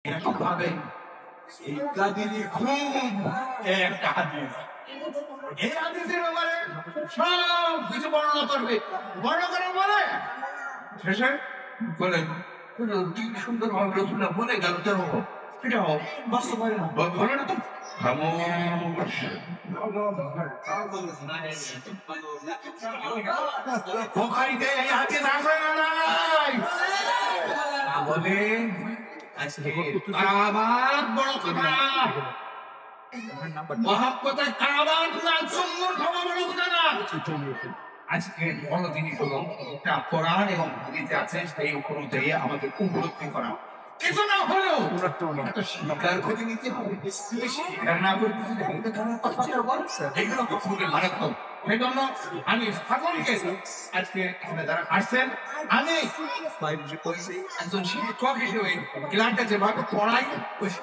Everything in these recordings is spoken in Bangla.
এরকমভাবে ইত্যাদি খুব একটা হাদিস। এই হাদিসের ব্যাপারে সব কিছু বর্ণনা করবে, বর্ণনা করে বলে শেষে বলেন কি সুন্দর ভাবে রসুল্লাহ বলে গেল তো এটা বাস্তবায়ন বলে না তো বুখারীতে এই হাদিস আছে না নাই? বলে কারাবাত বড় কথা, মহাব্বতের কারাবাত না, সুন্নাত হওয়া বড় কথা না। আজকে বড় জিনিস হলো কোরআন এবং হাদিসে আছে সেই অনুযায়ী আমাদের উপলব্ধি করা। কিছু না হলেও স্বীকার করে নিতে হবে, স্বীকার না করতে এগুলো তো খুবই মারাত্মক। সেই জন্য আমি সকলকে আজকে যারা আসছেন, আমি একজন শিক্ষক হিসেবে ক্লাসটা যেভাবে পড়াই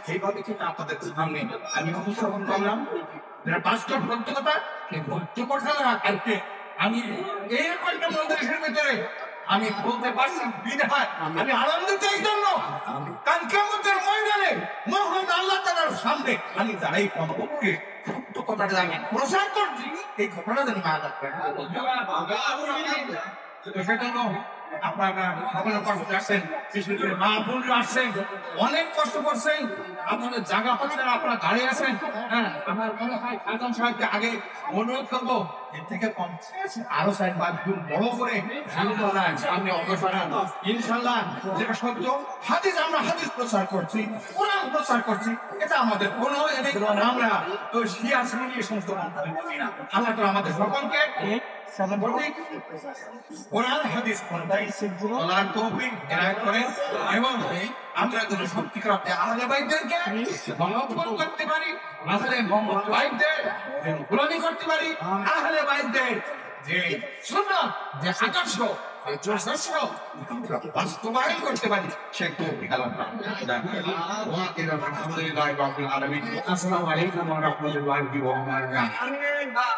সেইভাবে কিন্তু আপনাদের সামনে আমি উপস্থাপন করলাম যেটা বাস্তব সত্য কথা। সেই সত্য কথা আজকে আমি এই কয়েকটা মন্দিরের ভিতরে আমি বলতে পারছি বিধায় আমি আনন্দিত এই জন্য, কারণ কিয়ামতের ময়দানে মহান আল্লাহ তাআলার সামনে আমি দাঁড়াই কমপক্ষে সত্য কথাটা আমি প্রচার করছি, এই ঘটনা যেন না থাকবে। সেজন্য আপনারা সকলে কষ্ট আসছেন, বিশেষ করে মা বোনরা আসছেন, অনেক কষ্ট করছেন, আপনাদের জায়গা হচ্ছে না, আপনারা দাঁড়িয়ে আছেন। হ্যাঁ, আমার মনে হয় খাজান সাহেবকে আগে অনুরোধ করবো এর থেকে কম আরো সাইড বা বড় করে সামনে অগ্রসর হন। ইনশাল্লাহ যেটা সত্য হাদিস, আমরা হাদিস প্রচার করছি, কোরআন প্রচার করছি, এটা আমাদের কোনো আমরা তো শিয়া শ্রেণী সমস্ত আল্লাহ তো আমাদের সকলকে কোরআন হাদিস বলার তৌফিক এনায়েত করেন এবং আমরা যেন সত্যিকার অর্থে আহলে বাইতদেরকে মহব্বত করতে পারি, আহলে বাইতদের গোলামি করতে পারি, আহলে বাইতদের যে সুন্নাত, যে আদর্শ, বাস্তবায়ন করতে পারি, সেই তৌফিক আল্লাহ আলহামদুলিল্লাহ রাব্বিল আলামিন। আসসালামু আলাইকুম ওয়া রাহমাতুল্লাহি ওয়া বারাকাতুহু।